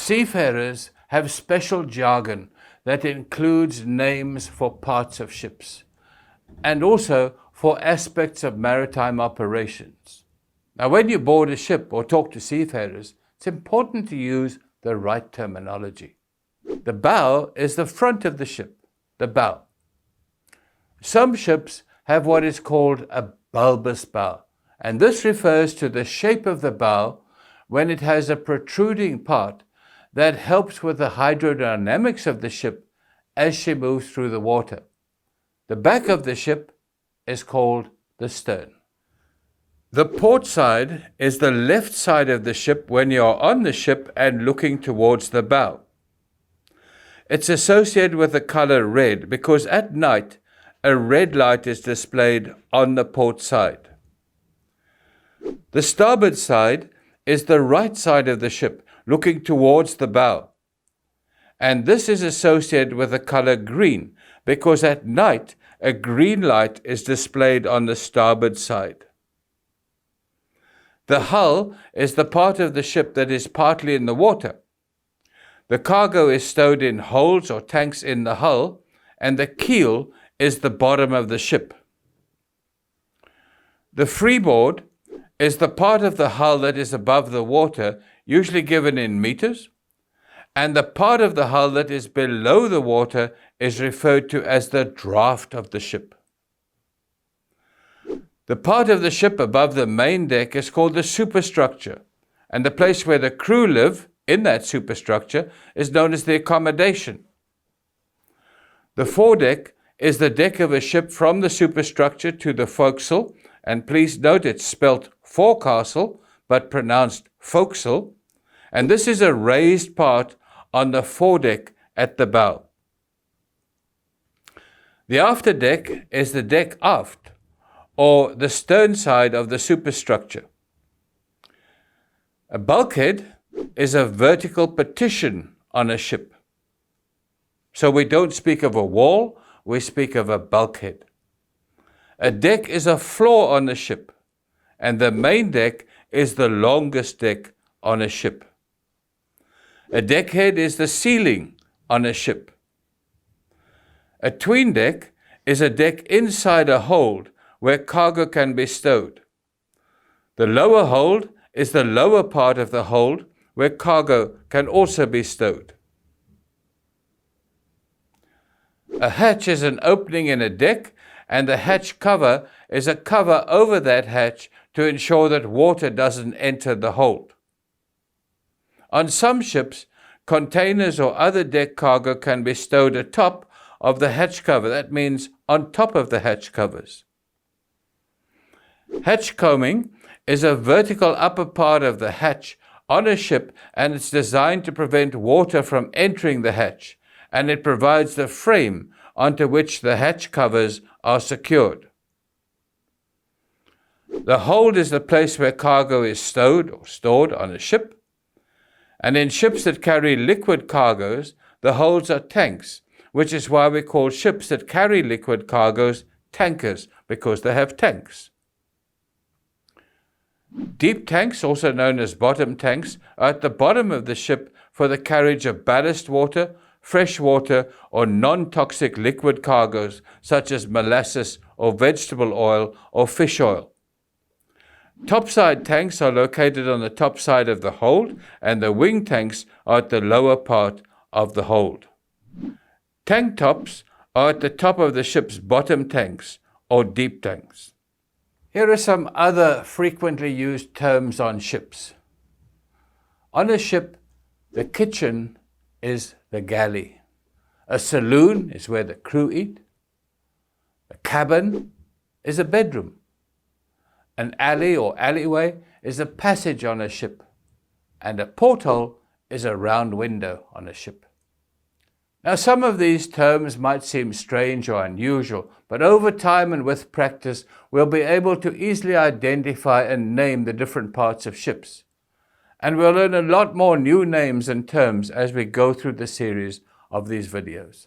Seafarers have special jargon that includes names for parts of ships and also for aspects of maritime operations. Now, when you board a ship or talk to seafarers, it's important to use the right terminology. The bow is the front of the ship, the bow. Some ships have what is called a bulbous bow, and this refers to the shape of the bow when it has a protruding part that helps with the hydrodynamics of the ship as she moves through the water. The back of the ship is called the stern. The port side is the left side of the ship when you are on the ship and looking towards the bow. It's associated with the color red because at night a red light is displayed on the port side. The starboard side is the right side of the ship looking towards the bow, and this is associated with the color green because at night a green light is displayed on the starboard side. The hull is the part of the ship that is partly in the water. The cargo is stowed in holds or tanks in the hull, and the keel is the bottom of the ship. The freeboard is the part of the hull that is above the water, usually given in meters, and the part of the hull that is below the water is referred to as the draft of the ship. The part of the ship above the main deck is called the superstructure, and the place where the crew live in that superstructure is known as the accommodation. The foredeck is the deck of a ship from the superstructure to the forecastle, and please note it's spelt forecastle but pronounced forecastle, and this is a raised part on the foredeck at the bow. The afterdeck is the deck aft, or the stern side of the superstructure. A bulkhead is a vertical partition on a ship. So we don't speak of a wall, we speak of a bulkhead. A deck is a floor on the ship, and the main deck is the longest deck on a ship. A deckhead is the ceiling on a ship. A tween deck is a deck inside a hold where cargo can be stowed. The lower hold is the lower part of the hold where cargo can also be stowed. A hatch is an opening in a deck, and the hatch cover is a cover over that hatch to ensure that water doesn't enter the hold. On some ships, containers or other deck cargo can be stowed atop of the hatch cover. That means on top of the hatch covers. Hatch combing is a vertical upper part of the hatch on a ship, and it's designed to prevent water from entering the hatch, and it provides the frame onto which the hatch covers are secured. The hold is the place where cargo is stowed or stored on a ship, and in ships that carry liquid cargoes, the holds are tanks, which is why we call ships that carry liquid cargoes tankers, because they have tanks. Deep tanks, also known as bottom tanks, are at the bottom of the ship for the carriage of ballast water, fresh water, or non-toxic liquid cargoes such as molasses or vegetable oil or fish oil. Topside tanks are located on the top side of the hold, and the wing tanks are at the lower part of the hold. Tank tops are at the top of the ship's bottom tanks or deep tanks. Here are some other frequently used terms on ships. On a ship, the kitchen is the galley. A saloon is where the crew eat. A cabin is a bedroom. An alley or alleyway is a passage on a ship. And a porthole is a round window on a ship. Now, some of these terms might seem strange or unusual, but over time and with practice, we'll be able to easily identify and name the different parts of ships. And we'll learn a lot more new names and terms as we go through the series of these videos.